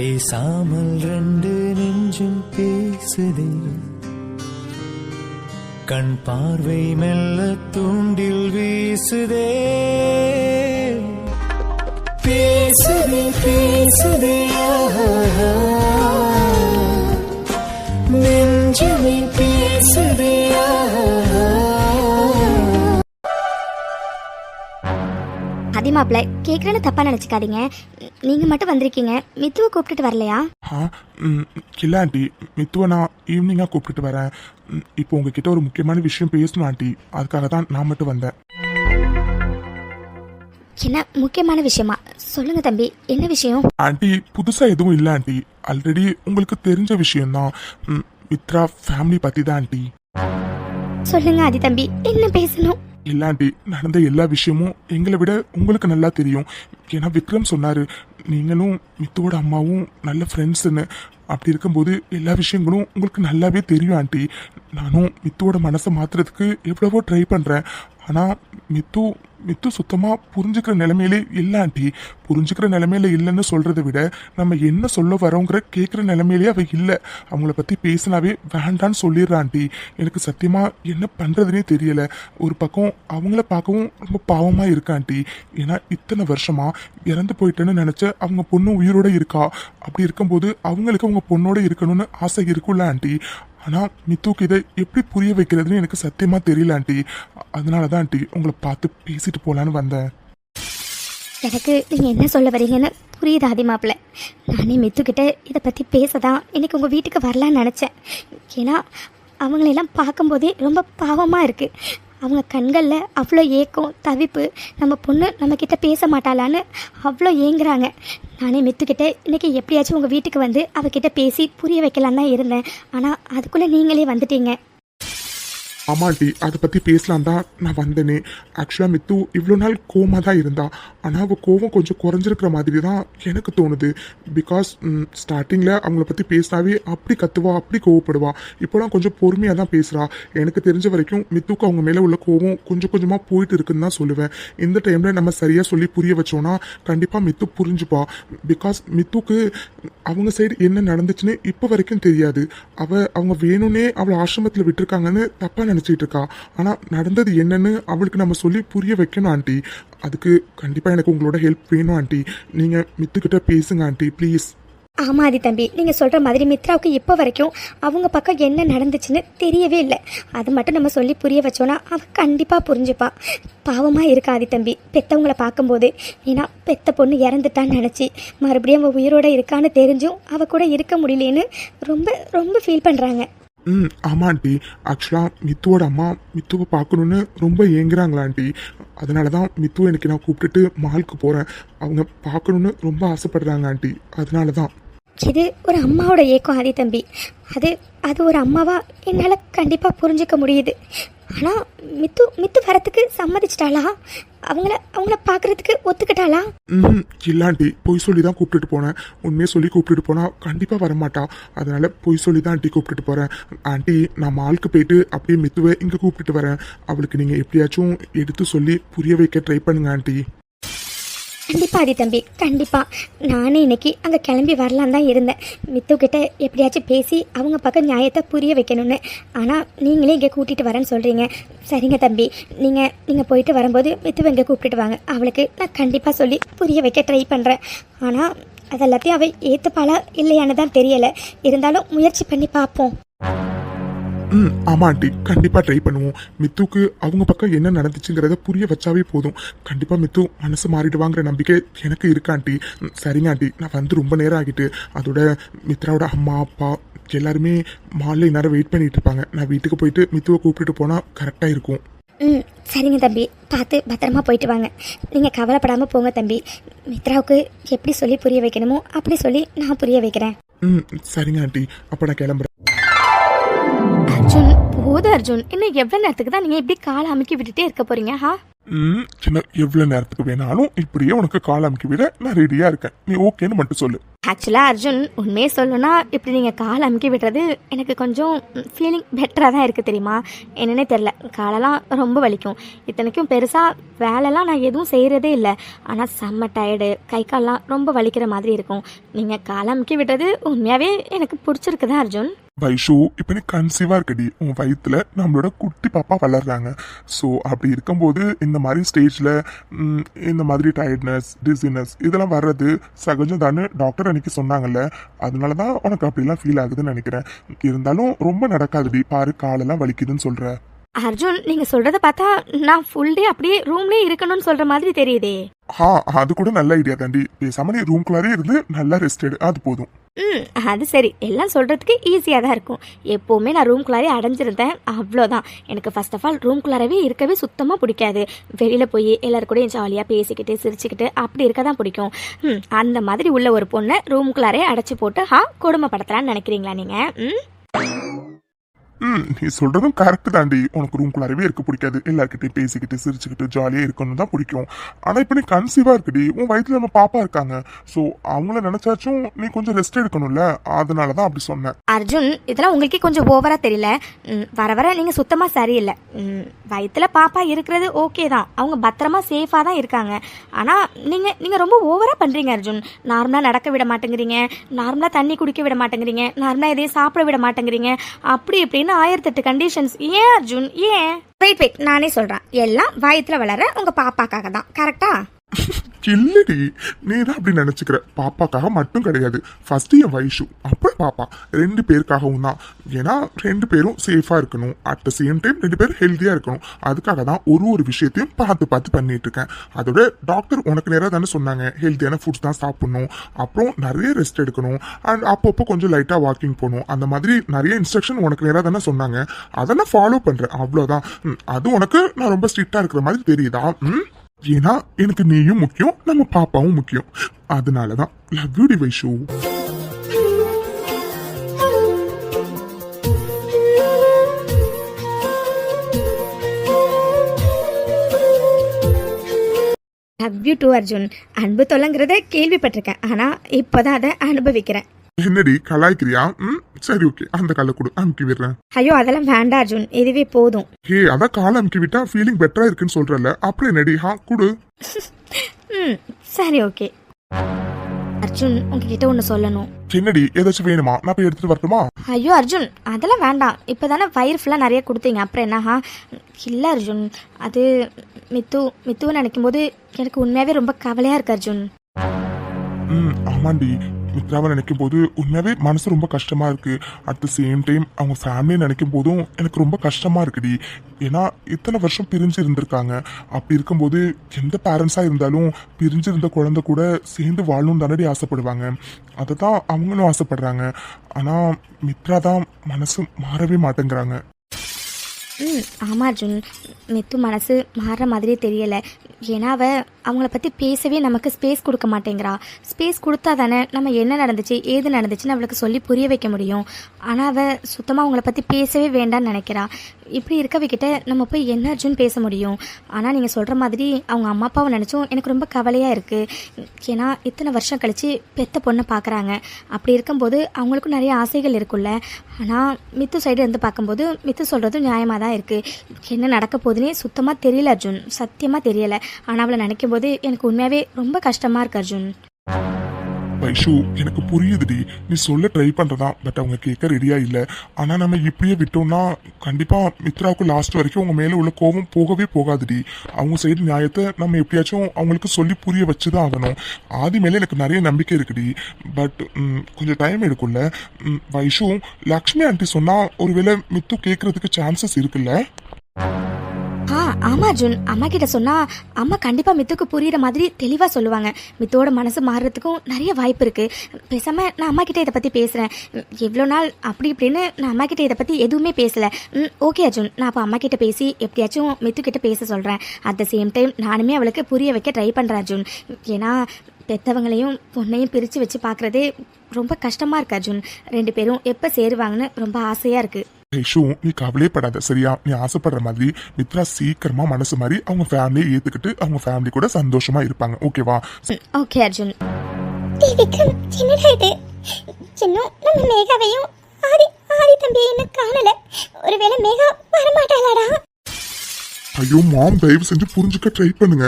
பேசாமல் ரெண்டு நெஞ்சும் பேசுதே, கண் பார்வை மெல்ல தூண்டில் வீசுதே. பேசுதே பேசுதே நெஞ்சுமே பேசுதே. அதிமாப்ல கேட்குறேன்னு தப்பா நினச்சிக்காதீங்க. நீங்கள் மட்டும் வந்திருக்கீங்க, மித்துவை கூப்பிட்டுட்டு வரலையா? இல்லை ஆண்டி, மித்துவை நான் ஈவினிங்காக கூப்பிட்டுட்டு வரேன். இப்போ உங்ககிட்ட ஒரு முக்கியமான விஷயம் பேசணும் ஆண்டி, அதுக்காக தான் நான் மட்டும் வந்தேன். என்ன முக்கியமான விஷயமா? சொல்லுங்க தம்பி, என்ன விஷயம்? ஆண்டி, புதுசாக எதுவும் இல்லை ஆண்டி, ஆல்ரெடி உங்களுக்கு தெரிஞ்ச விஷயம்தான். மித்ரா ஃபேமிலி பற்றி தான் ஆண்டி. சொல்லுங்க ஆதி தம்பி, என்ன பேசணும்? இல்லாண்டி, நடந்த எல்லா விஷயமும் எங்களை விட உங்களுக்கு நல்லா தெரியும். ஏன்னா விக்ரம் சொன்னாரு, நீங்களும் மித்துவோட அம்மாவும் நல்ல ஃப்ரெண்ட்ஸுன்னு. அப்படி இருக்கும்போது எல்லா விஷயங்களும் உங்களுக்கு நல்லாவே தெரியும் ஆண்டி. நானும் மித்துவோட மனசை மாற்றுறதுக்கு எவ்வளவோ ட்ரை பண்ணுறேன். ஆனால் மித்து சுத்தமாக புரிஞ்சுக்கிற நிலைமையிலே இல்லை ஆண்டி. புரிஞ்சுக்கிற நிலைமையில இல்லைன்னு சொல்கிறத விட நம்ம என்ன சொல்ல வரோங்கிற கேட்குற நிலைமையிலே அவள் இல்லை. அவங்கள பற்றி பேசினாவே வேண்டான்னு சொல்லிடுறா ஆண்டி. எனக்கு சத்தியமாக என்ன பண்ணுறதுனே தெரியலை. ஒரு பக்கம் அவங்கள பார்க்கவும் ரொம்ப பாவமாக இருக்கா ஆண்டி. ஏன்னா இத்தனை வருஷமாக இறந்து போயிட்டேன்னு நினச்ச அவங்க பொண்ணு உயிரோடு இருக்கா. அப்படி இருக்கும்போது அவங்களுக்கு அவங்க பொண்ணோட இருக்கணும்னு ஆசை இருக்குல்ல ஆண்டி. ஆனால் மித்துக்கு இதை எப்படி புரிய வைக்கிறதுன்னு எனக்கு சத்தியமாக தெரியல ஆண்டி. அதனால தான் ஆண்டி உங்களை பார்த்து பேசிட்டு போகலான்னு வந்தேன். எனக்கு நீங்கள் என்ன சொல்ல வரீங்கன்னு புரியுது ஆதிமாப்ல. நானே மித்துக்கிட்ட இதை பற்றி பேசதான் இன்னைக்கு உங்கள் வீட்டுக்கு வரலான்னு நினச்சேன். ஏன்னா அவங்களெல்லாம் பார்க்கும்போதே ரொம்ப பாவமாக இருக்குது. அவங்க கண்களில் அவ்வளோ ஏக்கம் தவிப்பு, நம்ம பொண்ணு நம்மக்கிட்ட பேச மாட்டாளான்னு அவ்வளோ ஏங்குறாங்க. நானே மித்துக்கிட்ட இன்றைக்கி எப்படியாச்சும் உங்கள் வீட்டுக்கு வந்து அவகிட்ட பேசி புரிய வைக்கலான்னு தான் இருந்தேன். ஆனால் அதுக்குள்ளே நீங்களே வந்துட்டீங்க. ஆமாண்டி, அதை பற்றி பேசலாம் தான் நான் வந்தேனே. ஆக்சுவலாக மித்து இவ்வளோ நாள் கோவமாக தான் இருந்தா. ஆனால் அவள் கோவம் கொஞ்சம் குறைஞ்சிருக்கிற மாதிரி தான் எனக்கு தோணுது. பிகாஸ் ஸ்டார்டிங்கில் அவங்கள பற்றி பேசினாவே அப்படி கத்துவா, அப்படி கோவப்படுவா. இப்போலாம் கொஞ்சம் பொறுமையாக தான் பேசுகிறா. எனக்கு தெரிஞ்ச வரைக்கும் மித்துக்கு அவங்க மேலே உள்ள கோவம் கொஞ்சம் கொஞ்சமாக போயிட்டு இருக்குன்னு தான் சொல்லுவேன். இந்த டைமில் நம்ம சரியாக சொல்லி புரிய வச்சோன்னா கண்டிப்பாக மித்து புரிஞ்சுப்பா. பிகாஸ் மித்துக்கு அவங்க சைடு என்ன நடந்துச்சுன்னு இப்போ வரைக்கும் தெரியாது. அவங்க வேணும்னே அவளை ஆசிரமத்தில் விட்டுருக்காங்கன்னு தப்பாக நினச்சிட்டு இருக்கா. ஆனால் நடந்தது என்னன்னு அவளுக்கு நம்ம சொல்லி புரிய வைக்கணும் ஆண்டி. அதுக்கு கண்டிப்பாக எனக்கு உங்களோட ஹெல்ப் வேணும் ஆண்டி. நீங்கள் மித்துக்கிட்ட பேசுங்க ஆண்டி, ப்ளீஸ். ஆமாம் ஆதி தம்பி, நீங்கள் சொல்கிற மாதிரி மித்ராவுக்கு இப்போ வரைக்கும் அவங்க பக்கம் என்ன நடந்துச்சுன்னு தெரியவே இல்லை. அது மட்டும் நம்ம சொல்லி புரிய வச்சோன்னா அவள் கண்டிப்பாக புரிஞ்சுப்பா. பாவமாக இருக்கா ஆதி தம்பி பெற்றவங்கள பார்க்கும்போது. ஏன்னா பெத்த பொண்ணு இறந்துட்டான்னு நினச்சி மறுபடியும் அவள் உயிரோடு இருக்கான்னு தெரிஞ்சும் அவள் கூட இருக்க முடியலேன்னு ரொம்ப ரொம்ப ஃபீல் பண்ணுறாங்க. ஆமாம் ஆண்டி, ஆக்சுவலாக மித்துவோட அம்மா மித்துவை பார்க்கணுன்னு ரொம்ப ஏங்குறாங்களா ஆண்டி. அதனால தான் மித்துவை எனக்கு நான் கூப்பிட்டுட்டு மாலுக்கு போகிறேன். அவங்க பார்க்கணுன்னு ரொம்ப ஆசைப்படுறாங்க ஆண்டி. அதனால தான். இது ஒரு அம்மாவோட ஏக்கம் ஆதி தம்பி. அது ஒரு அம்மாவா என்னால் கண்டிப்பாக புரிஞ்சுக்க முடியுது. ஆனால் மித்து வரத்துக்கு சம்மதிச்சிட்டாளா? அவங்கள பார்க்குறதுக்கு ஒத்துக்கிட்டாளா? இல்லாண்டி, பொய் சொல்லி தான் கூப்பிட்டுட்டு போனேன். உண்மையை சொல்லி கூப்பிட்டுட்டு போனால் கண்டிப்பாக வரமாட்டா. அதனால் பொய் சொல்லி தான் ஆண்டி கூப்பிட்டுட்டு போகிறேன். ஆண்டி, நான் மாலுக்கு போயிட்டு அப்படியே மித்துவை இங்கே கூப்பிட்டுட்டு வரேன். அவளுக்கு நீங்கள் எப்படியாச்சும் எடுத்து சொல்லி புரிய வைக்க ட்ரை பண்ணுங்க ஆண்டி. கண்டிப்பா ஆதி தம்பி, கண்டிப்பாக. நானே இன்னைக்கு அங்கே கிளம்பி வரலான் தான் இருந்தேன், மித்துக்கிட்ட எப்படியாச்சும் பேசி அவங்க பக்கம் நியாயத்தை புரிய வைக்கணும்னு. ஆனால் நீங்களே இங்கே கூட்டிகிட்டு வரேன்னு சொல்கிறீங்க. சரிங்க தம்பி, நீங்கள் போயிட்டு வரும்போது மித்துவை இங்கே கூப்பிட்டுட்டு வாங்க. அவளுக்கு நான் கண்டிப்பாக சொல்லி புரிய வைக்க ட்ரை பண்ணுறேன். ஆனால் அதெல்லாத்தையும் அவள் ஏற்றுப்பாளா இல்லையான்னு தான் தெரியலை. இருந்தாலும் முயற்சி பண்ணி பார்ப்போம். ஆமாம் ஆண்டி, கண்டிப்பாக ட்ரை பண்ணுவோம். மித்துக்கு அவங்க பக்கம் என்ன நடந்துச்சுங்கிறத புரிய வச்சாவே போதும். கண்டிப்பாக மித்து மனசு மாறிடுவாங்கிற நம்பிக்கை எனக்கு இருக்கா ஆண்டி. சரிங்க ஆண்டி, நான் வந்து ரொம்ப நேரம் ஆகிட்டு. அதோட மித்ராவோட அம்மா அப்பா எல்லாருமே மாலில் நேரம் வெயிட் பண்ணிட்டு இருப்பாங்க. நான் வீட்டுக்கு போயிட்டு மித்துவை கூப்பிட்டுட்டு போனால் கரெக்டாக இருக்கும். சரிங்க தம்பி, பார்த்து பத்திரமா போயிட்டு வாங்க. நீங்கள் கவலைப்படாமல் போங்க தம்பி. மித்ராவுக்கு எப்படி சொல்லி புரிய வைக்கணுமோ அப்படி சொல்லி நான் புரிய வைக்கிறேன். சரிங்க ஆண்டி, அப்போ நான் கிளம்புறேன். அர்ஜுன், போதும் அர்ஜுன். இன்னும் எவ்வளோ நேரத்துக்கு தான் நீங்கள் இப்படி காலை அமுக்கி விட்டுட்டே இருக்க போறீங்க? சின்ன எவ்வளவு நேரத்துக்கு வேணாலும் இப்படியே உனக்கு கால் அமுக்கி விட நான் ரெடியா இருக்கேன். நீ ஓகேன்னு மட்டும் சொல்லு. ஆக்சுவலாக அர்ஜுன் உண்மையே சொல்லணும்னா இப்படி நீங்கள் கால் அமுக்கி விடுறது எனக்கு கொஞ்சம் ஃபீலிங் பெட்டராக தான் இருக்குது தெரியுமா. என்னன்னே தெரில, காலெல்லாம் ரொம்ப வலிக்கும். இத்தனைக்கும் பெருசாக வேலைலாம் நான் எதுவும் செய்கிறதே இல்லை. ஆனால் செம்ம டயர்டு, கை கால்லாம் ரொம்ப வலிக்கிற மாதிரி இருக்கும். நீங்கள் கால் அமுக்கி விடுறது உண்மையாகவே எனக்கு பிடிச்சிருக்குதா அர்ஜுன். வைஷு, இப்போ நீ கன்சீவா இருக்கடி. உன் வயிற்றுல நம்மளோட குட்டி பாப்பா வளர்றாங்க. ஸோ அப்படி இருக்கும்போது இந்த மாதிரி ஸ்டேஜில் இந்த மாதிரி டயர்ட்னஸ், டிசினஸ் இதெல்லாம் வர்றது சகஜம் தானே டாக்டர் அன்னைக்கு சொன்னாங்கல்ல. அதனால தான் உனக்கு அப்படிலாம் ஃபீல் ஆகுதுன்னு நினைக்கிறேன். இருந்தாலும் ரொம்ப நடக்காதுடி. பாரு, காலெல்லாம் வலிக்குதுன்னு சொல்கிற. அர்ஜுன், நீங்கள் சொல்கிறத பார்த்தா நான் ஃபுல் டே அப்படியே ரூம்லேயே இருக்கணும்னு சொல்கிற மாதிரி தெரியுதே. அது கூட நல்ல ஐடியா தாண்டி. பேசாம நீ ரூம்குள்ளாரே இருந்து நல்லா ரெஸ்ட் எடு, அது போதும். அது சரி, எல்லாம் சொல்கிறதுக்கு ஈஸியாக தான் இருக்கும். எப்போவுமே நான் ரூம்குள்ளாரே அடைஞ்சிருந்தேன், அவ்வளோதான். எனக்கு ஃபர்ஸ்ட் ஆஃப் ஆல் ரூம்குள்ளாரவே இருக்கவே சுத்தமாக பிடிக்காது. வெளியில் போய் எல்லாரும் கூட ஜாலியாக பேசிக்கிட்டு சிரிச்சுக்கிட்டு அப்படி இருக்க தான் பிடிக்கும். அந்த மாதிரி உள்ள ஒரு பொண்ணை ரூம்குள்ளாரே அடைச்சி போட்டு கொடுமைப்படுத்தலான்னு நினைக்கிறீங்களா நீங்கள்? நீ சொல்றதும் கரெக்ட் தாண்டி. உனக்கு ரூம்குள்ளாரவே இருக்க பிடிக்காது. எல்லார்கிட்டையும் பேசிக்கிட்டு சிரிச்சுக்கிட்டு ஜாலியா இருக்கணும் தான் பிடிக்கும். ஆனா இப்ப நீ கன்சீவா இருக்குடி. உன் வயிற்றுல நம்ம பாப்பா இருக்காங்க. ஸோ அவங்கள நினைச்சாச்சும் நீ கொஞ்சம் ரெஸ்ட் எடுக்கணும்ல. அதனாலதான் அப்படி சொன்னேன். அர்ஜுன், இதெல்லாம் உங்களுக்கே கொஞ்சம் ஓவரா தெரியல. வர வர நீங்க சுத்தமா சரியில்லை. வயிற்றுல பாப்பா இருக்கிறது ஓகே தான், அவங்க பத்திரமா சேஃபா தான் இருக்காங்க. ஆனா நீங்க ரொம்ப ஓவரா பண்றீங்க அர்ஜுன். நார்மலா நடக்க விட மாட்டேங்கிறீங்க, நார்மலா தண்ணி குடிக்க விட மாட்டேங்கிறீங்க, நார்மலா எதையும் சாப்பிட விட மாட்டேங்கிறீங்க. அப்படி இப்படின்னு 1008 கண்டிஷன்ஸ். ஏன் அர்ஜுன், ஏன்? வெயிட், நானே சொல்றேன். எல்லாம் வயிற்றுல வளர உங்க பாப்பாக்காக தான், கரெக்டா? இல்லடி, நீ தான் அப்படி நினைச்சுக்கிற. பாப்பாக்காக மட்டும் கிடையாது. ஃபர்ஸ்ட் என் வைஷு, அப்புறம் பாப்பா, 2 பேருக்காகவும் தான். ஏன்னா 2 பேரும் சேஃபா இருக்கணும், அட் த சேம் டைம் 2 பேரும் ஹெல்த்தியா இருக்கணும். அதுக்காக தான் ஒரு விஷயத்தையும் பார்த்து பண்ணிட்டு இருக்கேன். அதோட டாக்டர் உனக்கு நேரம் தானே சொன்னாங்க, ஹெல்த்தியான ஃபுட்ஸ் தான் சாப்பிடணும், அப்புறம் நிறைய ரெஸ்ட் எடுக்கணும், அண்ட் அப்பப்போ கொஞ்சம் லைட்டா வாக்கிங் போகணும். அந்த மாதிரி நிறைய இன்ஸ்ட்ரக்ஷன் உனக்கு நேரம் தானே சொன்னாங்க. அதை நான் ஃபாலோ பண்றேன், அவ்வளோதான். அது உனக்கு நான் ரொம்ப ஸ்ட்ரிக்டா இருக்கிற மாதிரி தெரியுதா? ஏன்னா எனக்கு நீயும் முக்கியம், நம்ம பாப்பாவும் முக்கியம். அதனாலதான் லவ் யூ டி Vaishu. Love you too Arjun. அன்பு தொலைங்கிறத கேள்விப்பட்டிருக்கேன், ஆனா இப்போதான் அதை அனுபவிக்கிறேன். என்னடி கலாய்க்கிறியா? சரி, ஓகே, அந்த காலை கொடு, அமுக்கி விடுறேன். ஐயோ, அதெல்லாம் வேண்டாம் அர்ஜுன், இதுவே போதும். அதான் காலை அமுக்கி விட்டா ஃபீலிங் பெட்டரா இருக்குன்னு சொல்றல, அப்புறம் என்னடி? குடு. சரி, ஓகே. அர்ஜுன், உங்ககிட்ட ஒன்று சொல்லணும். என்னடி, ஏதாச்சும் வேணுமா? நான் போய் எடுத்துட்டு வரட்டுமா? ஐயோ அர்ஜுன், அதெல்லாம் வேண்டாம். இப்போதானே வயிறு ஃபுல்லாக நிறைய கொடுத்தீங்க, அப்புறம் என்ன? இல்லை அர்ஜுன், அது மித்துன்னு நினைக்கும் போது எனக்கு உண்மையாகவே ரொம்ப கவலையாக இருக்கு அர்ஜுன். ஆமாண்டி, மித்ராவை நினைக்கும் போது உண்மையாவே மனசு ரொம்ப கஷ்டமா இருக்கு. அட் த சேம் டைம் அவங்க ஃபேமிலியை நினைக்கும் போதும் எனக்கு ரொம்ப கஷ்டமா இருக்குடி. ஏன்னா இத்தனை வருஷம் பிரிஞ்சு இருந்திருக்காங்க. அப்படி இருக்கும்போது எந்த பேரண்ட்ஸா இருந்தாலும் பிரிஞ்சு இருந்த குழந்தை கூட சேர்ந்து வாழணும் தானடி ஆசைப்படுவாங்க. அதை தான் அவங்களும் ஆசைப்படுறாங்க. ஆனா மித்ரா தான் மனசு மாறவே மாட்டேங்கிறாங்க. ஆமாம் அர்ஜுன், மித்து மனசு மாறுற மாதிரியே தெரியலை. ஏன்னா அவங்கள பற்றி பேசவே நமக்கு ஸ்பேஸ் கொடுக்க மாட்டேங்கிறா. ஸ்பேஸ் கொடுத்தா தானே நம்ம என்ன நடந்துச்சு ஏது நடந்துச்சுன்னு அவளுக்கு சொல்லி புரிய வைக்க முடியும். ஆனால் அவள் சுத்தமாக அவங்கள பற்றி பேசவே வேண்டான்னு நினைக்கிறா. இப்படி இருக்கவிக்கிட்ட நம்ம போய் என்ன அர்ஜுன் பேச முடியும்? ஆனால் நீங்கள் சொல்கிற மாதிரி அவங்க அம்மா அப்பாவை நினச்சும் எனக்கு ரொம்ப கவலையாக இருக்குது. ஏன்னா இத்தனை வருஷம் கழித்து பெத்த பொண்ணை பார்க்குறாங்க. அப்படி இருக்கும்போது அவங்களுக்கும் நிறைய ஆசைகள் இருக்குல்ல. ஆனால் மித்து சைடு இருந்து பார்க்கும்போது மித்து சொல்கிறதும் நியாயமாக தான் இருக்குது. என்ன நடக்க போகுதுன்னே சுத்தமாக தெரியல அர்ஜுன், சத்தியமாக தெரியலை. ஆனால் அவளை நினைக்கும் போது எனக்கு உண்மையாகவே ரொம்ப கஷ்டமாக இருக்குது அர்ஜுன். வைஷு, எனக்கு புரியுதுடி, நீ சொல்ல ட்ரை பண்றதா. பட் அவங்க கேட்க ரெடியா இல்லை. ஆனா நம்ம இப்படியே விட்டோம்னா கண்டிப்பா மித்ராவுக்கு லாஸ்ட் வரைக்கும் அவங்க மேல உள்ள கோபம் போகவே போகாதுடி. அவங்க சைடு நியாயத்தை நம்ம எப்படியாச்சும் அவங்களுக்கு சொல்லி புரிய வச்சுதான் ஆகணும். ஆதி மேல எனக்கு நிறைய நம்பிக்கை இருக்குடி. பட் கொஞ்சம் டைம் எடுக்கும்ல. வைஷு, லக்ஷ்மி ஆண்டி சொன்னா ஒருவேளை மித்து கேட்கறதுக்கு சான்சஸ் இருக்குல்ல? ஆமாம் அர்ஜுன், அம்மா கிட்ட சொன்னால் அம்மா கண்டிப்பாக மித்துக்கு புரிகிற மாதிரி தெளிவாக சொல்லுவாங்க. மித்தோட மனசு மாறுறதுக்கும் நிறைய வாய்ப்பு இருக்குது. பேசாமல் நான் அம்மா கிட்டே இதை பற்றி பேசுகிறேன். எவ்வளோ நாள் அப்படி இப்படின்னு நான் அம்மா கிட்டே இதை பற்றி எதுவுமே பேசலை. ஓகே அர்ஜுன், நான் அப்போ அம்மா கிட்ட பேசி எப்படியாச்சும் மித்துக்கிட்ட பேச சொல்கிறேன். அட் த சேம் டைம் நானுமே அவளுக்கு புரிய வைக்க ட்ரை பண்ணுறேன் அர்ஜுன். ஏன்னா பெற்றவங்களையும் பொண்ணையும் பிரித்து வச்சு பார்க்குறதே ரொம்ப கஷ்டமாக இருக்கு அர்ஜுன். 2 பேரும் எப்போ சேருவாங்கன்னு ரொம்ப ஆசையாக இருக்குது. ஐஷு நீ கவலைப்படாத சரியா? நீ ஆசைப்படுற மாதிரி மித்ரா சீக்கிரமா மனசு மாதிரி அவங்க ஃபேமிலியை ஏத்துக்கிட்டு அவங்க ஃபேமிலி கூட சந்தோஷமா இருப்பாங்க. ஓகேவா? ஓகே அர்ஜுன். விக்ரம் என்னடா இது? இன்னும் நம்ம மேகாவையும் ஆதி தம்பியை இன்னும் காணல. ஒருவேளை மேகா வரமாட்டாளாடா? ஐயோ மாம், தயவு செஞ்சு புரிஞ்சுக்க ட்ரை பண்ணுங்க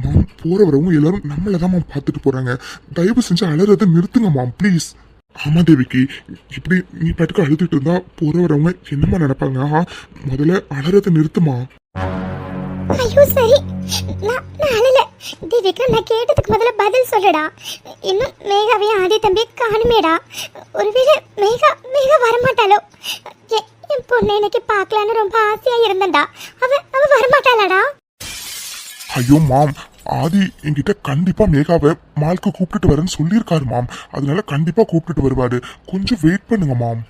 மாம். போற வரவங்க எல்லாரும் நம்மளதான் மாம் பார்த்துட்டு போறாங்க. தயவு செஞ்சு அலறதை நிறுத்துங்க மாம் ப்ளீஸ். ஆமா தேவிக்கு, இப்படி நீ பாட்டுக்கு அழுதுட்டு இருந்தா போற வரவங்க என்னமா நினைப்பாங்க? முதல்ல அலறதை நிறுத்துமா. ஐயோ சரி, நான் அழல. விக்ரம், நான் கேட்டதுக்கு முதல்ல பதில் சொல்லடா. இன்னும் மேகாவையும் ஆதி தம்பியை காணுமேடா. ஒருவேளை மேகா வரமாட்டாளோ? என் பொண்ணு இன்னைக்கு பார்க்கலான்னு ரொம்ப ஆசையா இருந்தேன்டா. அவ வரமாட்டாளாடா? ஐயோ மாம், ஆதி என்கிட்ட கண்டிப்பா மேகாவை மால்க்கு கூப்பிட்டுட்டு வரேன்னு சொல்லியிருக்காரு மாம். அதனால கண்டிப்பா கூப்பிட்டுட்டு வருவாரு. கொஞ்சம் வெயிட் பண்ணுங்க மாம்.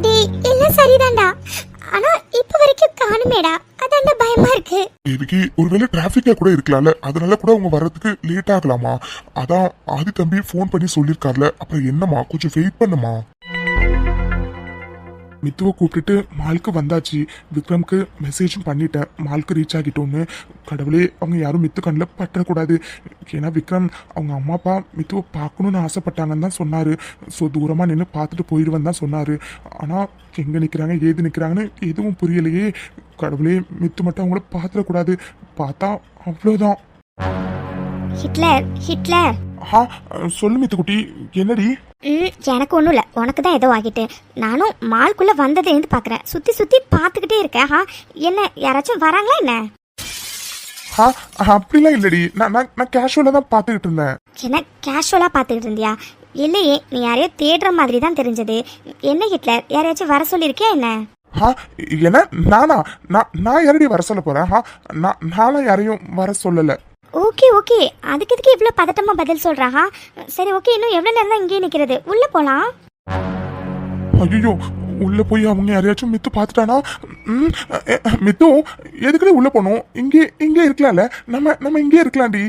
டேய், எல்லாம் சரிதான்டா. ஆனா இப்ப வரைக்கும் காணுமேடா. அதான்டா பயமா இருக்கு. தேவிக்கு ஒருவேளை டிராபிக்கா கூட இருக்கலாம்ல, அதனால கூட அவங்க வர்றதுக்கு லேட் ஆகலாமா? அதான் ஆதி தம்பி ஃபோன் பண்ணி சொல்லியிருக்காருல. அப்புறம் என்னமா, கொஞ்சம் வெயிட் பண்ணுமா. மித்துவை கூப்பிட்டுட்டு மாலுக்கு வந்தாச்சு. விக்ரம்க்கு மெசேஜும் பண்ணிட்டேன், மாலுக்கு ரீச் ஆகிட்டோன்னு. கடவுளே, அவங்க யாரும் மித்து கண்ணில் பற்றக்கூடாது. ஏன்னா விக்ரம் அவங்க அம்மா அப்பா மித்துவை பார்க்கணுன்னு ஆசைப்பட்டாங்கன்னு தான் சொன்னார். ஸோ தூரமாக நின்று பார்த்துட்டு போயிடுவேன் தான் சொன்னார். ஆனால் எங்கே நிற்கிறாங்க ஏது நிற்கிறாங்கன்னு எதுவும் புரியலையே. கடவுளே, மித்து மட்டும் அவங்கள பார்த்துடக்கூடாது. பார்த்தா அவ்வளோதான். ஹிட்லர் சொல்லு மித்துக்குட்டி, என்னடி? எனக்கு ஒன்றும் இல்லை, உனக்கு தான் ஏதோ ஆகிட்டு. நானும் மால்குள்ளே வந்ததுலேருந்து பார்க்குறேன். சுற்றி பார்த்துக்கிட்டே இருக்கேன். என்ன யாராச்சும் வராங்களா என்ன? அப்படிலாம் இல்லடி, நான் கேஷுவலாக தான் பார்த்துக்கிட்டு இருந்தேன். என்ன கேஷுவலாக பார்த்துக்கிட்டு இருந்தியா? இல்லையே, நீ யாரையோ தேடுற மாதிரி தான் தெரிஞ்சது. என்ன ஹிட்லர், யாரையாச்சும் வர சொல்லியிருக்கியா என்ன? என்ன நானா? நான் யாரடி வர சொல்ல போறேன்? நானும் யாரையும் வர சொல்லலை. ஓகே, அதுக்கு எதுக்கு இவ்வளோ பதட்டமா பதில் சொல்றாஹா? சரி ஓகே, இன்னும் எவ்வளோ நேரம் தான் இங்கே நிற்கிறது? உள்ளே போகலாம். ஐயோ, உள்ள போய் அவங்க யாரையாச்சும் மித்து பார்த்துட்டானா? மித்து எதுக்குடி உள்ள போனோம்? இங்கே இருக்கலாம்ல, நம்ம இங்கே இருக்கலாம்டி.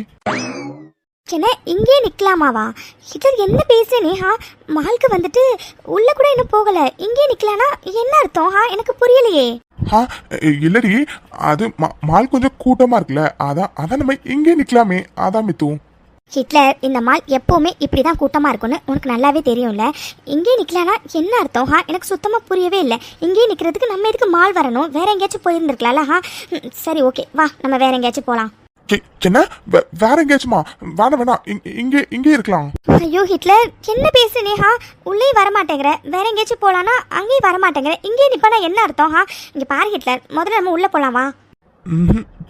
என்ன இங்கே நிற்கலாமாவா? ஹிட்லர் என்ன பேசுறே? மால்க்கு வந்துட்டு உள்ள கூட இன்னும் போகல, இங்கே நிற்கலானா என்ன அர்த்தம்? எனக்கு புரியலையே. இல்லடி, அது மால் கொஞ்சம் கூட்டமா இருக்குல்ல, அதான் நம்ம இங்கே நிக்கலாமே. அதான் மித்து. ஹிட்லர், இந்த மால் எப்பவுமே இப்படிதான் கூட்டமா இருக்கும்னு உனக்கு நல்லாவே தெரியும்ல. இங்கே நிக்கலானா என்ன அர்த்தம்? எனக்கு சுத்தமா புரியவே இல்லை. இங்கே நிக்கிறதுக்கு நம்ம எதுக்கு மால் வரணும்? வேற எங்கேயாச்சும் போயிருந்துருக்கலாம்ல. சரி ஓகே, வா நம்ம வேற எங்கேயாச்சும் போலாம். என்ன வேற எங்கேயாச்சுமா? வேணாம், இங்கே இருக்கலாம். ஐயோ ஹிட்லர், என்ன பேசுனே? உள்ளே வரமாட்டேங்கிற. வேற எங்கேயாச்சும் போலானா அங்கேயும் வரமாட்டேங்கிற. இங்கே நிப்பனா என்ன அர்த்தம்? இங்க பாரு ஹிட்லர், முதல்ல நம்ம உள்ள போலாமா?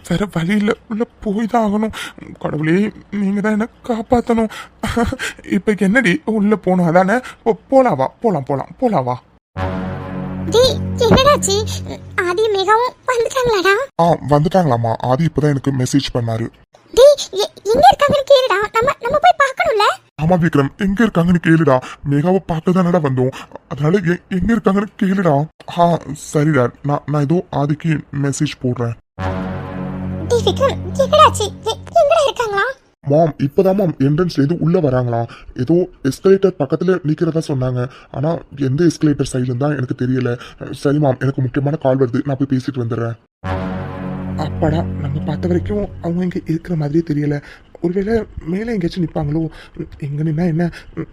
வேற வழி இல்லை, உள்ள போய் தான் ஆகணும். கடவுளே, நீங்க தான் என்ன காப்பாற்றணும். இப்ப என்னடி உள்ள போகணும் அதானே? போலாம். என்னடாச்சி? ஆதி மேகாவும் வந்துட்டாங்களாடா? வந்துட்டாங்களாமா. ஆதி இப்பதான் எனக்கு மெசேஜ் பண்ணாரு. எங்க இருக்காங்கன்னு கேளுடா. நம்ம போய் பார்க்கணும்ல. ஆமா விக்ரம், எங்க இருக்காங்கன்னு கேளுடா. மேகாவை பார்க்க தானடா வந்தோம், அதனால எங்க இருக்காங்கன்னு கேளுடா. சரிடா, நான் ஏதோ ஆதிக்கு மெசேஜ் போடுறேன். விக்ரம், எங்கடாச்சி? எங்கடா இருக்காங்களா? மாம், இப்பதான் மாம் என்ட்ரன்ஸ்ல இருந்து உள்ள வராங்களா. ஏதோ எஸ்கலேட்டர் பக்கத்துல நிக்கிறதா சொன்னாங்க. ஆனா எந்த எஸ்கலேட்டர் சைடுல தான் எனக்கு தெரியல. சரி மாம், எனக்கு முக்கியமான கால் வருது, நான் போய் பேசிட்டு வந்துடுறேன். அப்பாடா, நம்ம பார்த்த வரைக்கும் அவங்க இங்க இருக்கிற மாதிரியே தெரியல. ஒருவேளை மேலே எங்கேயாச்சும் நிற்பாங்களோ? எங்கே நின்னா என்ன?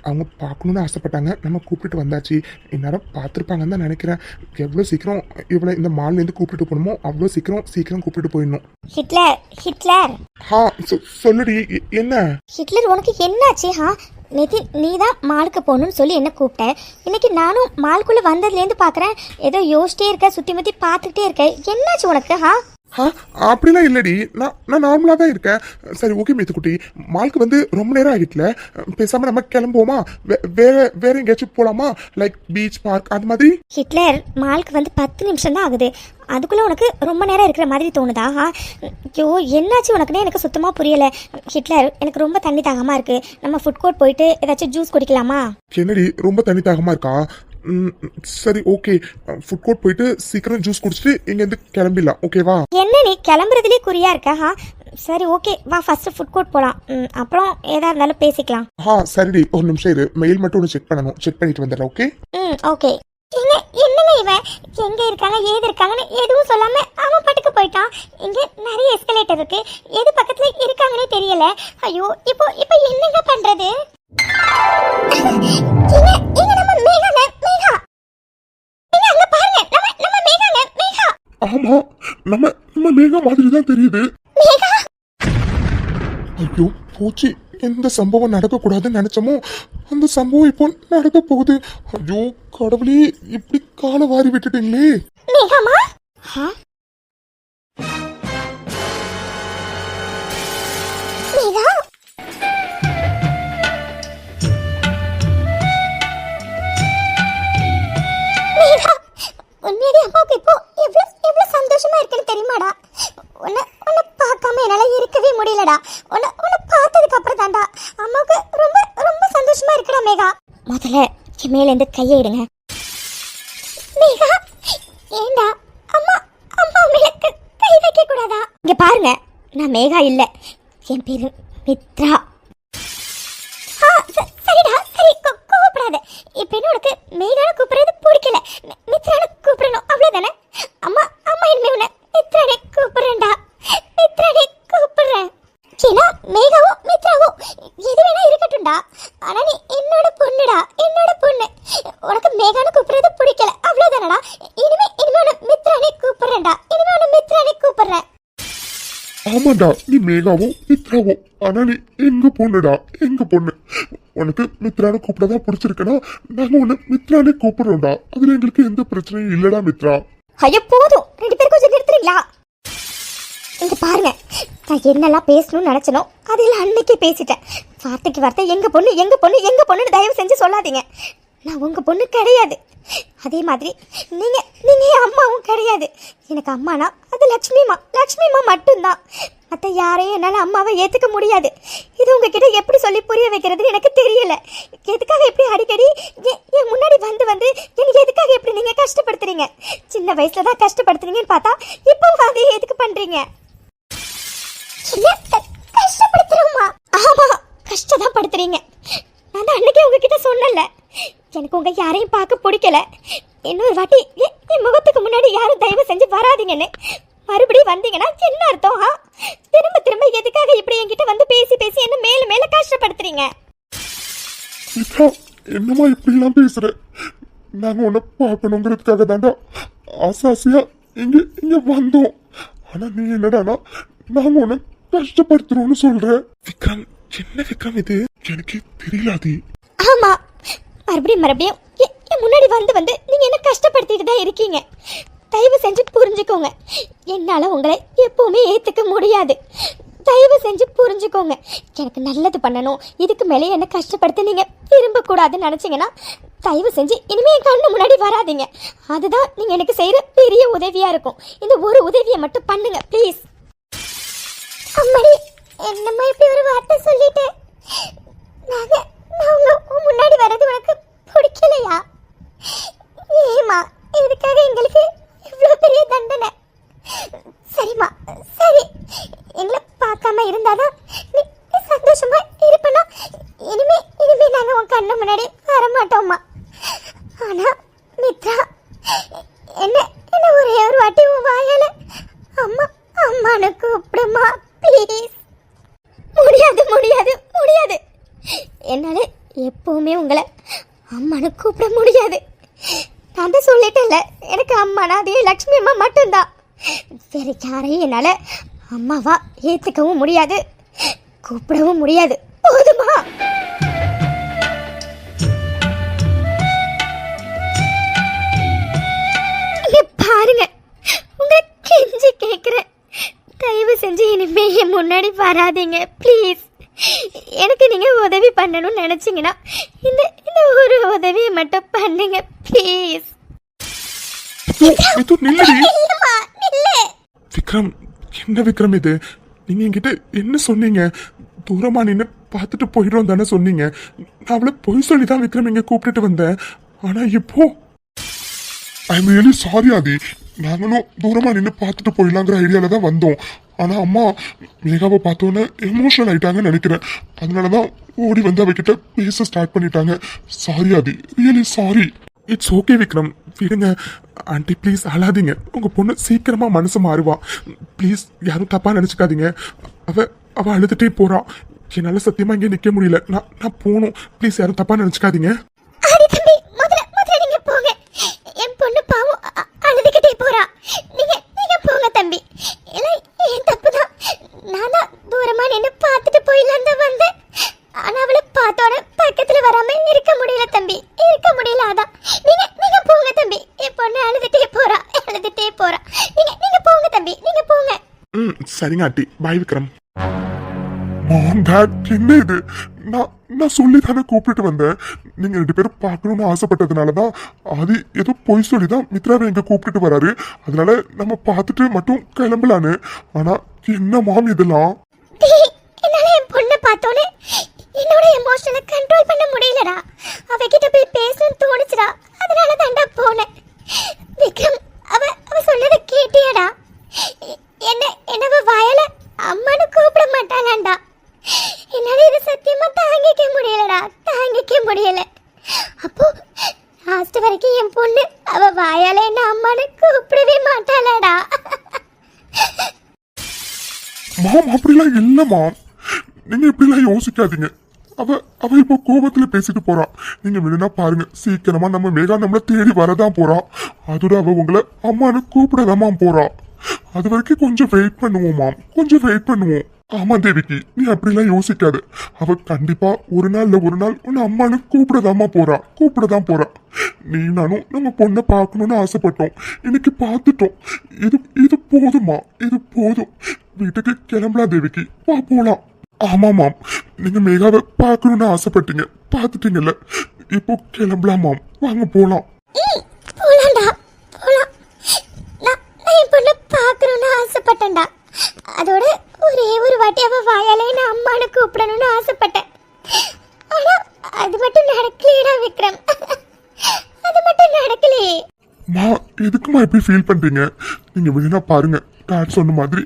அவங்க பார்க்கணுன்னு ஆசைப்பட்டாங்க, நம்ம கூப்பிட்டு வந்தாச்சு. இந்நேரம் பார்த்துருப்பாங்கன்னு தான் நினைக்கிறேன். எவ்வளோ சீக்கிரம் இவ்வளோ இந்த மால்லேருந்து கூப்பிட்டு போகணுமோ அவ்வளோ சீக்கிரம் கூப்பிட்டு போயிடணும். ஹிட்லர் சொல்லுடி, என்ன? ஹிட்லர், உனக்கு என்னாச்சு? நேத்தி நீ தான் மாலுக்கு போகணும்னு சொல்லி என்ன கூப்பிட்டேன். இன்னைக்கு நானும் மாலுக்குள்ளே வந்ததுலேருந்து பார்க்குறேன், ஏதோ யோசிச்சிட்டே இருக்க, சுற்றி முற்றி பார்த்துக்கிட்டே இருக்கேன். என்னாச்சு உனக்கு? அப்படிலாம் இல்லடி, நான் நார்மலா தான் இருக்கேன். சரி ஓகே மித்துக்குட்டி, மால்க்கு வந்து ரொம்ப நேரம் ஆகிட்டுல, பேசாம நம்ம கிளம்புவோமா? வேற எங்கேயாச்சும் போலாமா? லைக் பீச், பார்க் அந்த மாதிரி. ஹிட்லர், மால்க்கு வந்து 10 நிமிஷம் தான் ஆகுது, அதுக்குள்ள உனக்கு ரொம்ப நேரம் இருக்கிற மாதிரி தோணுதா? ஐயோ என்னாச்சு உனக்குன்னே எனக்கு சுத்தமா புரியல. ஹிட்லர், எனக்கு ரொம்ப தண்ணி தாகமா இருக்கு. நம்ம ஃபுட் கோர்ட் போயிட்டு ஏதாச்சும் ஜூஸ் குடிக்கலாமா? என்னடி ரொம்ப தண்ணி தாகமா இருக்கா? சரி ஓகே, ஃபுட் கோர்ட் போயிட்டு சீக்கிரம் ஜூஸ் குடிச்சிட்டு இங்கேருந்து கிளம்பிடலாம். ஓகேவா? என்ன நீ கிளம்புறதுலேயே குறியா இருக்கா? சரி ஓகே, வா ஃபர்ஸ்ட் ஃபுட் கோர்ட் போகலாம், அப்புறம் ஏதா இருந்தாலும் பேசிக்கலாம். சரிடி, ஒரு நிமிஷம் இரு, மெயில் மட்டும் ஒன்று செக் பண்ணணும், செக் பண்ணிட்டு வந்துடுறேன். Okay okay. என்னங்க இவன் எங்க இருக்காங்க ஏது இருக்காங்கன்னு எதுவும் சொல்லாம அவன் பாட்டுக்கு போயிட்டான். இங்க நிறைய எஸ்கலேட்டர் இருக்கு, எது பக்கத்துல இருக்காங்கன்னே தெரியல. ஐயோ இப்போ இப்போ என்னங்க பண்றது? இங்க நம்ம மேகாங்க, மேகா இங்க அங்க பாருங்க, நம்ம மேகாங்க, மேகா. ஆமா, நம்ம நம்ம மேகா மாதிரி தான் தெரியுது. மேகா ஐயோ போச்சு, எந்த சம்பவம் நடக்கக்கூடாதுன்னு நினைச்சோமோ அந்த சம்பவம் இப்போ நடக்க போகுது. ஐயோ கடவுளே, இப்படி காலை வாரி விட்டுட்டீங்களே. மேகாமா மேகா மேகா, உண்மையாவே அம்மாவுக்கு இப்போ எவ்வளவு சந்தோஷமா இருக்குன்னு தெரியுமாடா? உன்னை பார்க்காம என்னால இருக்கவே முடியலடா. உன்னை பார்த்ததுக்கு அப்புறம் தான்டா அம்மாவுக்கு ரொம்ப ரொம்ப சந்தோஷமா இருக்குடா மேகா. முதல்ல என் மேல இருந்து கையை எடுங்க. மேகா ஏண்டா அம்மா அம்மா மேல கை வைக்க கூடாதா? இங்க பாருங்க, நான் மேகா இல்ல, என் பேரு மித்ரா. சரிடா சரி, கோவப்படாத. இப்ப என்ன உனக்கு மேகான கூப்பிடுறது பிடிக்கல, மித்ரான கூப்பிடணும் அவ்வளவுதானே? அம்மா அம்மா இனிமே உன்னை மித்ரானே கூப்பிடுறேன்டா, மித்ரானே கூப்பிடுறேன். ஏன்னா மேகாவும் மித்ராவும் எது வேணா இருக்கட்டும்டா, ஆனா நீ என்னோட பொண்ணுடா, என்னோட பொண்ணு. உனக்கு மேகான கூப்பிடுறது பிடிக்கல அவ்வளவுதானடா? இனிமே உன்னை மித்ரானே கூப்பிடுறேன்டா, இனிமே உன்னை மித்ரானே கூப்பிடுறேன். ஆமாடா, நீ மேகாவும் மித்ராவும், ஆனா நீ எங்க பொண்ணுடா, எங்க பொண்ணு. உனக்கு மித்ரான கூப்பிடதான் பிடிச்சிருக்குன்னா நாங்க உன்னை மித்ரானே கூப்பிடுறோம்டா, அதுல எங்களுக்கு எந்த பிரச்சனையும் இல்லடா மித்ரா. ஐயோ போதும், ரெண்டு பேரும் கொஞ்சம் நிறுத்துறீங்களா? இங்க பாருங்க, நான் என்னெல்லாம் பேசணும்னு நினைச்சனோ அதெல்லாம் அன்னைக்கே பேசிட்டேன். வார்த்தைக்கு வார்த்தை எங்க பொண்ணு எங்க பொண்ணு எங்க பொண்ணுன்னு தயவு செஞ்சு சொல்லாதீங்க. நான் உங்க பொண்ணு கிடையாது. அதே மாதிரி நீங்க நீங்க என் அம்மாவும் கிடையாது. எனக்கு அம்மானா அது லக்ஷ்மிமா மட்டும்தான். மற்ற யாரையும் என்னால் அம்மாவை ஏற்றுக்க முடியாது. இது உங்ககிட்ட எப்படி சொல்லி புரிய வைக்கிறதுன்னு எனக்கு தெரியல. எதுக்காக எப்படி அடிக்கடி என் முன்னாடி வந்து எனக்கு எதுக்காக எப்படி நீங்கள் கஷ்டப்படுத்துறீங்க? சின்ன வயசுல தான் கஷ்டப்படுத்துறீங்கன்னு பார்த்தா இப்போ அதை எதுக்கு பண்ணுறீங்க? கஷ்டப்படுத்துறோமா? ஆமா, கஷ்டம் படுத்துறீங்க. நான் தான் அன்னைக்கே உங்ககிட்ட சொன்னல, எனக்கு உங்க யாரையும் பார்க்க பிடிக்கல. இன்னொரு வாட்டி என் முகத்துக்கு முன்னாடி யாரும் தயவு செஞ்சு வராதீங்கன்னு. மறுபடியும் வந்தீங்கன்னா என்ன அர்த்தம்? திரும்ப திரும்ப எதுக்காக இப்படி என்கிட்ட வந்து பேசி என்ன மேல மேல கஷ்டப்படுத்துறீங்க? என்னமா இப்படி எல்லாம் பேசுற? நாங்க உன்னை பார்க்கணுங்கிறதுக்காக தாண்டா ஆசாசியா இங்க வந்தோம். ஆனா நீ என்னடானா நாங்க உன்னை கஷ்டப்படுத்துறோம்னு சொல்ற. விக்ரம், என்ன விக்ரம் இது? எனக்கு தெரியலாதி. ஆமா, மறுபடியும் என் முன்னாடி வந்து நீங்க என்ன கஷ்டப்படுத்திட்டு தான் இருக்கீங்க. தயவு செஞ்சு புரிஞ்சுக்கோங்க, என்னால உங்களை எப்பவுமே ஏத்துக்க முடியாது. தயவு செஞ்சு புரிஞ்சுக்கோங்க. எனக்கு நல்லது பண்ணணும், இதுக்கு மேலே என்ன கஷ்டப்படுத்தி நீங்க திரும்ப கூடாதுன்னு நினைச்சீங்கன்னா தயவு செஞ்சு இனிமே என் கண்ணு முன்னாடி வராதீங்க. அதுதான் நீங்க எனக்கு செய்யற பெரிய உதவியா இருக்கும். இந்த ஒரு உதவியை மட்டும் பண்ணுங்க ப்ளீஸ். அம்மாடி, என்னம்மா இப்படி ஒரு வார்த்தை சொல்லிட்டேன்? நான் முன்னாடி வர்றது உனக்கு பிடிக்கலையா? ஏமா இதுக்காக எங்களுக்கு இவ்வளோ பெரிய தண்டனை? சரிம்மா சரி, எங்களை பார்க்காம இருந்தாதான் நீ சந்தோஷமா இருப்பனா? இனிமே நாங்கள் உன் கண்ணு முன்னாடி வரமாட்டோம்மா. ஆனா மித்ரா, என்ன ஒரே ஒரு வாட்டி உன் வாயால அம்மா அம்மானு கூப்பிடுமா ப்ளீஸ். முடியாது. என்னால எப்பவுமே உங்களை அம்மானு கூப்பிட முடியாது. நான் தான் சொல்லிட்டேன்ல, எனக்கு அம்மானா அதே லக்ஷ்மி அம்மா மட்டும்தான். வேற யாரையும் என்னால அம்மாவா ஏத்துக்கவும் முடியாது, கூப்பிடவும் முடியாது. போதுமா? பாருங்க, உங்களை கெஞ்சி கேட்கிறேன், தயவு செஞ்சு இனிமே என் முன்னாடி வராதீங்க ப்ளீஸ். எனக்கு நீங்க உதவி பண்ணணும்னு நினைச்சீங்கன்னா இந்த ஒரு உதவியை மட்டும் பண்ணுங்க ப்ளீஸ். விக்ரம், என்ன விக்ரம் இது? நீங்க என்கிட்ட என்ன சொன்னீங்க? தூரமா நின்று பார்த்துட்டு போயிடும் தானே சொன்னீங்க. நான் அவளை பொய் சொல்லிதான் விக்ரம் இங்க கூப்பிட்டுட்டு வந்தேன். ஆனா இப்போ ஐ எம் ரியலி சாரி ஆதி. நாங்களும் தூரமா நின்று பார்த்துட்டு போயிடலாங்கிற ஐடியால தான் வந்தோம். ஆனா அம்மா மேகாவை பார்த்தோன்னே எமோஷனல் ஆயிட்டாங்கன்னு நினைக்கிறேன். அதனாலதான் ஓடி வந்து அவகிட்ட பேச ஸ்டார்ட் பண்ணிட்டாங்க. Sorry Aadhi, really sorry. It's okay Vikram, விடுங்க ஆண்டி, ப்ளீஸ் அழாதீங்க. உங்க பொண்ணு சீக்கிரமா மனசு மாறுவா. ப்ளீஸ் யாரும் தப்பா நினைச்சுக்காதீங்க. அவ அழுதுட்டே போறா. என்னால சத்தியமா இங்கே நிக்க முடியல. நான் போகணும். ப்ளீஸ் யாரும் தப்பா நினைச்சுக்காதீங்க. ஆதி தம்பி, முதல்ல நீங்க போங்க. என் பொண்ணு பாவம் அழுதுகிட்டே போறா. நீங்க போங்க தம்பி. இல்ல என் தப்பு தான். நானா தூரமா நின்று பார்த்துட்டு போயிடலாம் தான் வந்தேன். ஆனா அவளை பார்த்தோட பக்கத்துல வராம இருக்க முடியல தம்பி, இருக்க முடியல. அதான் நீங்க போங்க தம்பி. என் பொண்ணு அழுதுட்டே போறா. நீங்க போங்க தம்பி, நீங்க போங்க. சரிங்க ஆண்டி. பாய் விக்ரம். மாம், டாட், என்ன இது? நான் சொல்லி தானே கூப்பிட்டு வந்தேன். நீங்க 2 பேரும் பார்க்கணும்னு ஆசைப்பட்டதுனாலதான் ஆதி ஏதோ பொய் சொல்லி தான் மித்ராவை எங்க கூப்பிட்டு வராரு. அதனால நம்ம பார்த்துட்டு மட்டும் கிளம்பலான்னு. ஆனா என்ன மாம் இதெல்லாம்? என்னால என் பொண்ணை பார்த்தோன்னே என்னோட எமோஷனை கண்ட்ரோல் பண்ண முடியலடா. அவகிட்ட போய் பேசணும்னு தோணுச்சுடா. அதனால தான்டா போனேன். விக்ரம், அவ சொன்னதை கேட்டியாடா? என்னவ வாயால அம்மானு கூப்பிட மாட்டாளாண்டா. என்னால இது சத்தியமா தாங்கிக்க முடியல. அப்போ லாஸ்ட் வரைக்கும் என் பொண்ணு அவ வாயால என்ன அம்மானு கூப்பிடவே மாட்டாளாடா. மாம், அப்படிலாம் இல்ல மாம். நீங்க இப்படிலாம் யோசிக்காதீங்க. அவ இப்போ கோபத்துல பேசிட்டு போறா. நீங்க வேணும்னா பாருங்க, சீக்கிரமா நம்ம மேகா நம்மள தேடி வரதான் போறா. அதோட அவ உங்களை அம்மானு கூப்பிடதாமா போறா. அது வரைக்கும் கொஞ்சம் வெயிட் பண்ணுவோம் மாம், கொஞ்சம் வெயிட் பண்ணுவோம். ஆமா தேவிக்கு, நீ அப்படிலாம் யோசிக்காத. அவ கண்டிப்பா ஒரு நாள் உன்னை அம்மானு கூப்பிடதான் போறா. நீ நானும் நம்ம பொண்ணை பார்க்கணும்னு ஆசைப்பட்டோம். இன்னைக்கு பார்த்துட்டோம். இது போதுமா, இது போதும். வீட்டுக்கு கிளம்பலாம் தேவிக்கு, வா போலாம். ஆமா மாம், நீங்க மேகாவை பார்க்கணும்னு ஆசைப்பட்டீங்க, பார்த்துட்டீங்கல்ல. இப்போ கிளம்பலாம் மாம், வாங்க போலாம். போலாம்டா, போலாம். நான் என் பொண்ணை பார்க்கணும்னு ஆசைப்பட்டேன்டா. அதோட ஒரே ஒரு வாட்டி அவ வாயாலே நான் அம்மானு கூப்பிடணும்னு ஆசைப்பட்டேன். ஆனா அது மட்டும் நடக்கலையேடா விக்ரம். அது மட்டும் நடக்கலையே. மா, எதுக்குமா இப்படி ஃபீல் பண்றீங்க? நீங்க வேணா பாருங்க, டாட் சொன்ன மாதிரி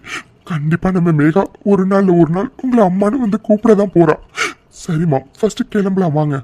கண்டிப்பா நம்ம மேகா ஒரு நாள் உங்களை அம்மானு வந்து கூப்பிடதான் போறா. சரிம்மா, ஃபர்ஸ்ட் கிளம்பலாம் வாங்க.